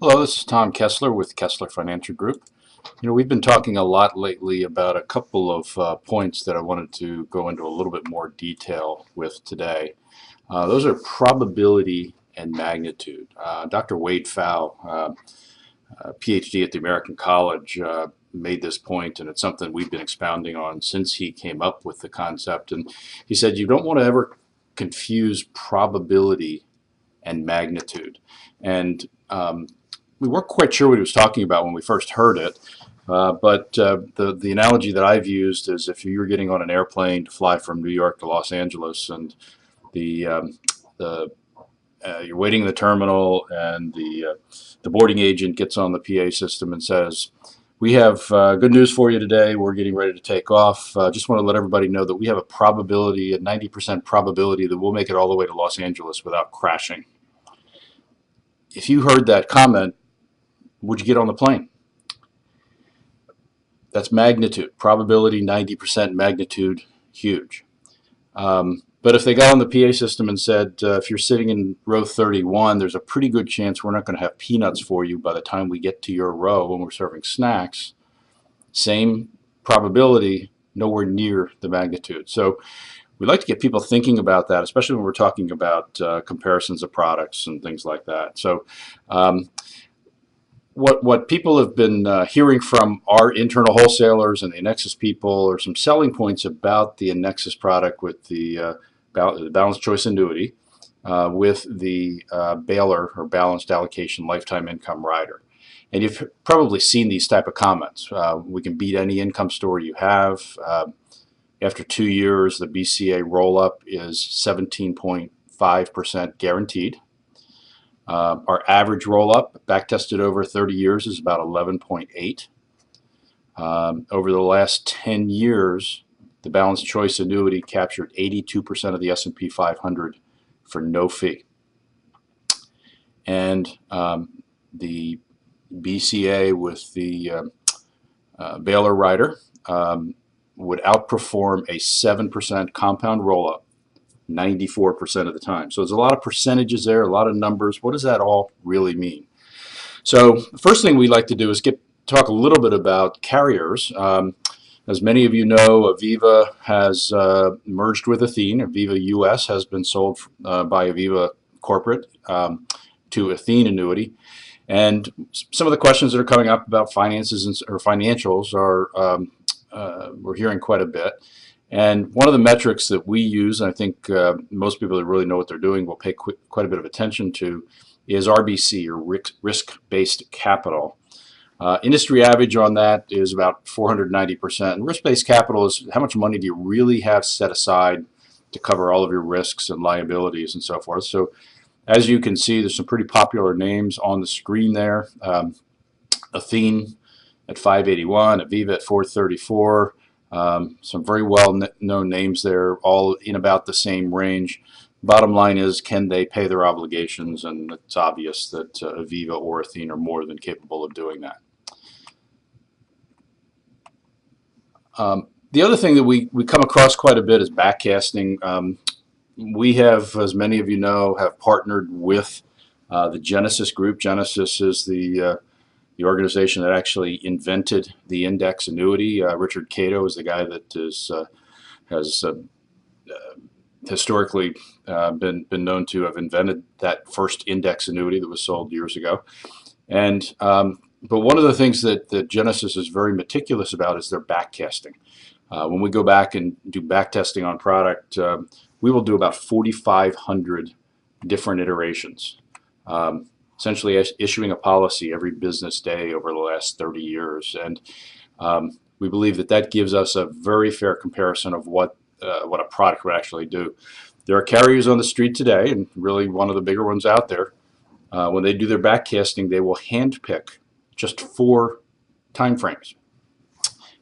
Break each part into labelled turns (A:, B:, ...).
A: Hello, this is Tom Kestler with Kestler Financial Group. We've been talking a lot lately about a couple of points that I wanted to go into a little bit more detail with today. Those are probability and magnitude. Dr. Wade Pfau, PhD at the American College, made this point, and it's something we've been expounding on since he came up with the concept. And he said you don't want to ever confuse probability and magnitude. And we weren't quite sure what he was talking about when we first heard it, but the analogy that I've used is if you were getting on an airplane to fly from New York to Los Angeles, and the the you're waiting in the terminal, and the boarding agent gets on the PA system and says, "We have good news for you today. We're getting ready to take off. Just want to let everybody know that we have a probability, a 90% probability that we'll make it all the way to Los Angeles without crashing." If you heard that comment, would you get on the plane? That's magnitude. Probability 90%, magnitude huge. But if they got on the PA system and said, if you're sitting in row 31, there's a pretty good chance we're not going to have peanuts for you by the time we get to your row when we're serving snacks, same probability, nowhere near the magnitude. So we like to get people thinking about that, especially when we're talking about comparisons of products and things like that. So what people have been hearing from our internal wholesalers and the Annexus people are some selling points about the Annexus product with the balanced choice annuity with the Baylor or balanced allocation lifetime income rider. And you've probably seen these type of comments. We can beat any income story you have. After 2 years, the BCA roll-up is 17.5% guaranteed. Our average roll-up, back-tested over 30 years, is about 11.8. Over the last 10 years, the balanced choice annuity captured 82% of the S&P 500 for no fee. And the BCA with the Baylor rider would outperform a 7% compound roll-up 94% of the time. So there's a lot of percentages there, a lot of numbers. What does that all really mean? So the first thing we like to do is talk a little bit about carriers. As many of you know, Aviva has merged with Athene. Aviva US has been sold by Aviva Corporate to Athene Annuity. And some of the questions that are coming up about finances or financials are we're hearing quite a bit. And one of the metrics that we use, and I think most people that really know what they're doing will pay quite a bit of attention to, is RBC, or risk-based capital. Industry average on that is about 490%. And risk-based capital is how much money do you really have set aside to cover all of your risks and liabilities and so forth. So as you can see, there's some pretty popular names on the screen there. Athene at 581, Aviva at 434. Some very well-known names there, all in about the same range. Bottom line is, can they pay their obligations? And it's obvious that Aviva or Athene are more than capable of doing that. The other thing that we come across quite a bit is backcasting. We have, as many of you know, have partnered with the Genesis Group. Genesis is the organization that actually invented the index annuity. Richard Cato is the guy that has historically been known to have invented that first index annuity that was sold years ago. And but one of the things that Genesis is very meticulous about is their backcasting. When we go back and do backtesting on product, we will do about 4,500 different iterations. Essentially issuing a policy every business day over the last 30 years. And we believe that gives us a very fair comparison of what a product would actually do. There are carriers on the street today, and really one of the bigger ones out there. When they do their backcasting, they will handpick just 4 time frames.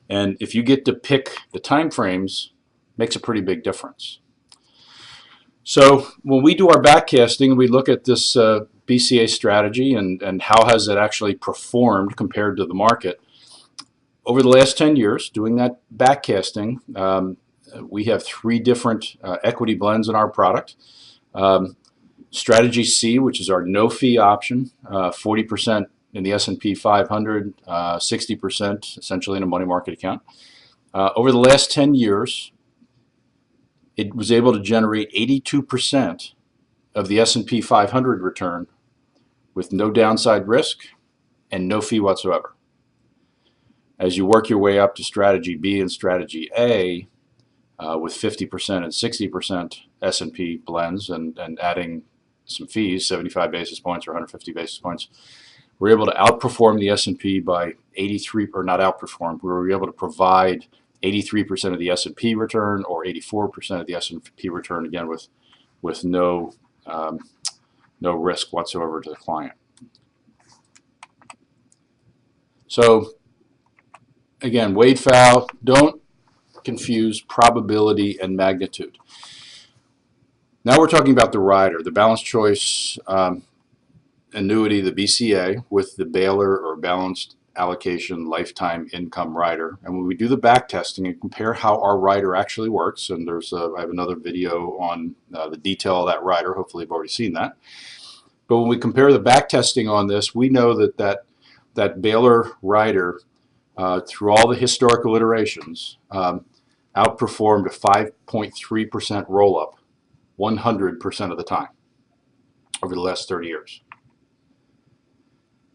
A: And if you get to pick the time frames, it makes a pretty big difference. So when we do our backcasting, we look at this BCA strategy and how has it actually performed compared to the market. Over the last 10 years, doing that backcasting, we have 3 different equity blends in our product. Strategy C, which is our no-fee option, 40% in the S&P 500, 60% essentially in a money market account. Over the last 10 years, it was able to generate 82% of the S&P 500 return with no downside risk and no fee whatsoever. As you work your way up to strategy B and strategy A, with 50% and 60% S&P blends and adding some fees, 75 basis points or 150 basis points, we're able to outperform the S&P by 83, or not outperform, we were able to provide 83% of the S&P return or 84% of the S&P return, again with no risk whatsoever to the client. So again, Wade Pfau, don't confuse probability and magnitude. Now we're talking about the rider, the balanced choice annuity, the BCA, with the Baylor or balanced allocation lifetime income rider. And when we do the back testing and compare how our rider actually works, and I have another video on the detail of that rider, hopefully you've already seen that. But when we compare the back testing on this, we know that Baylor rider, through all the historical iterations, outperformed a 5.3% roll-up 100% of the time over the last 30 years.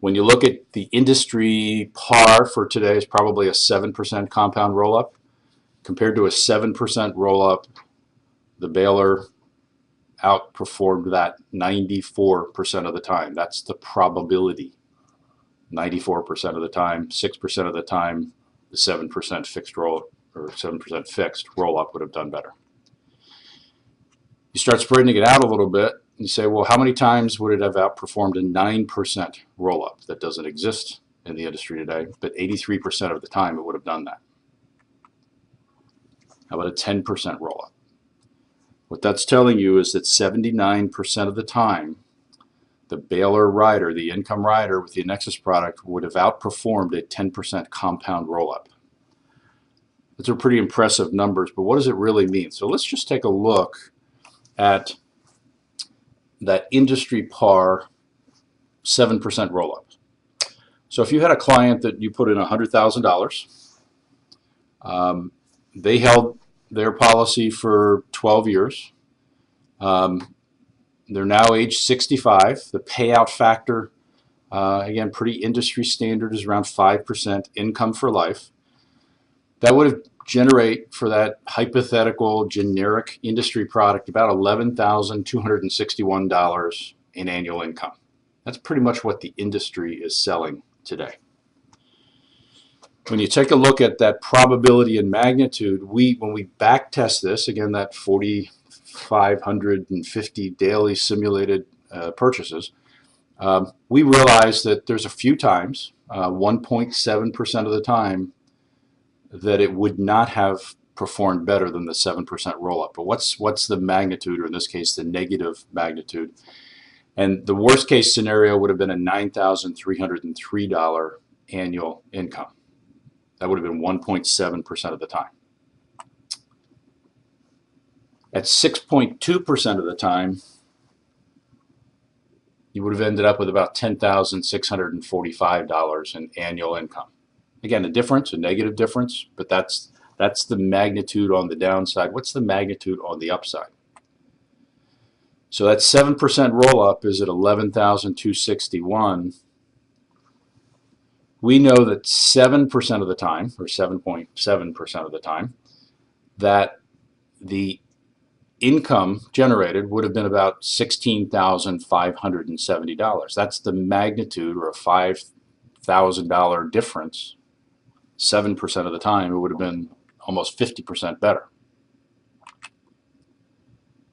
A: When you look at the industry par for today, is probably a 7% compound roll-up. Compared to a 7% roll-up, the Baylor outperformed that 94% of the time. That's the probability. 94% of the time, 6% of the time, the 7% fixed roll or 7% fixed roll-up would have done better. You start spreading it out a little bit, and you say, well, how many times would it have outperformed a 9% roll-up? That doesn't exist in the industry today, but 83% of the time it would have done that. How about a 10% roll-up? What that's telling you is that 79% of the time, the Baylor rider, the income rider with the Nexus product, would have outperformed a 10% compound roll-up. Those are pretty impressive numbers, but what does it really mean? So let's just take a look at that industry par 7% roll-up. So if you had a client that you put in $100,000, they held their policy for 12 years. They're now age 65. The payout factor, again, pretty industry standard, is around 5% income for life. That would have generate for that hypothetical generic industry product about $11,261 in annual income. That's pretty much what the industry is selling today. When you take a look at that probability and magnitude, when we back test this, again, that 4,550 daily simulated purchases, we realize that there's a few times, 1.7% of the time, that it would not have performed better than the 7% roll-up. But what's the magnitude, or in this case, the negative magnitude? And the worst case scenario would have been a $9,303 annual income. That would have been 1.7% of the time. At 6.2% of the time, you would have ended up with about $10,645 in annual income. Again, a negative difference, but that's the magnitude on the downside. What's the magnitude on the upside? So that 7% roll-up is at $11,261. We know that 7% of the time, or 7.7% of the time, that the income generated would have been about $16,570. That's the magnitude, or a $5,000 difference. 7% of the time, it would have been almost 50% better.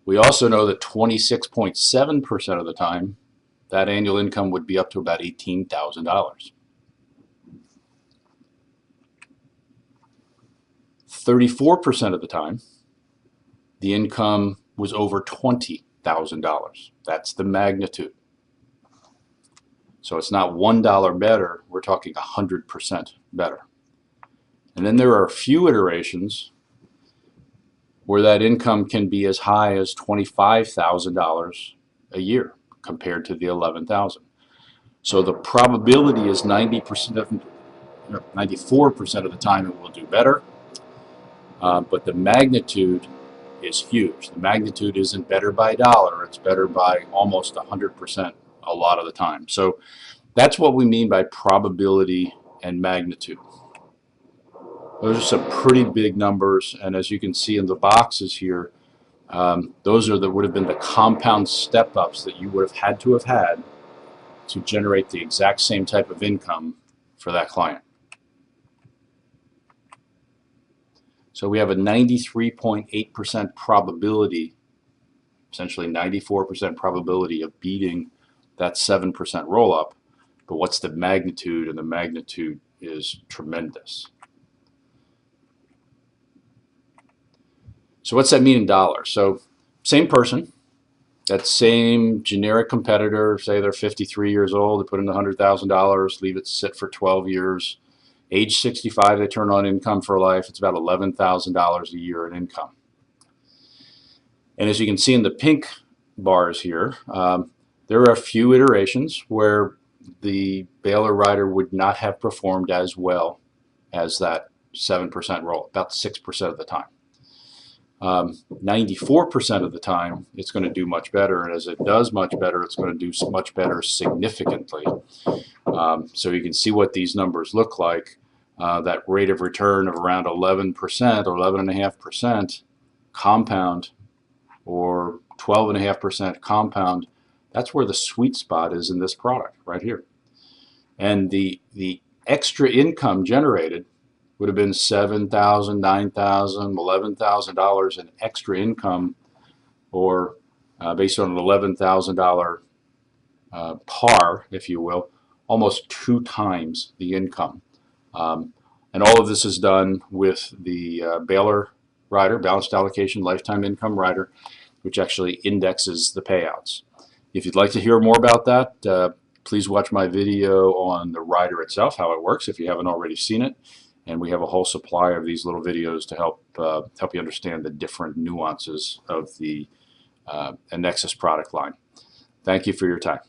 A: We also know that 26.7% of the time, that annual income would be up to about $18,000. 34% of the time, the income was over $20,000. That's the magnitude. So it's not $1 better, we're talking 100% better. And then there are a few iterations where that income can be as high as $25,000 a year compared to the 11,000. So the probability is 90%, 94% of the time it will do better, but the magnitude is huge. The magnitude isn't better by a dollar, it's better by almost 100% a lot of the time. So that's what we mean by probability and magnitude. Those are some pretty big numbers, and as you can see in the boxes here, those are would have been the compound step-ups that you would have had to generate the exact same type of income for that client. So we have a 93.8% probability, essentially 94% probability of beating that 7% roll-up. But what's the magnitude? And the magnitude is tremendous. So what's that mean in dollars? So same person, that same generic competitor, say they're 53 years old, they put in $100,000, leave it sit for 12 years. Age 65, they turn on income for life. It's about $11,000 a year in income. And as you can see in the pink bars here, there are a few iterations where the Baylor rider would not have performed as well as that 7% roll, about 6% of the time. 94% of the time, it's going to do much better, and as it does much better, it's going to do much better significantly. So you can see what these numbers look like. That rate of return of around 11% or 11.5% compound, or 12.5% compound, that's where the sweet spot is in this product right here. And the extra income generated would have been $7,000, $9,000, $11,000 in extra income, or based on an $11,000 par, if you will, almost 2 times the income. And all of this is done with the Baylor rider, Balanced Allocation Lifetime Income Rider, which actually indexes the payouts. If you'd like to hear more about that, please watch my video on the rider itself, how it works, if you haven't already seen it. And we have a whole supply of these little videos to help you understand the different nuances of the Nexus product line. Thank you for your time.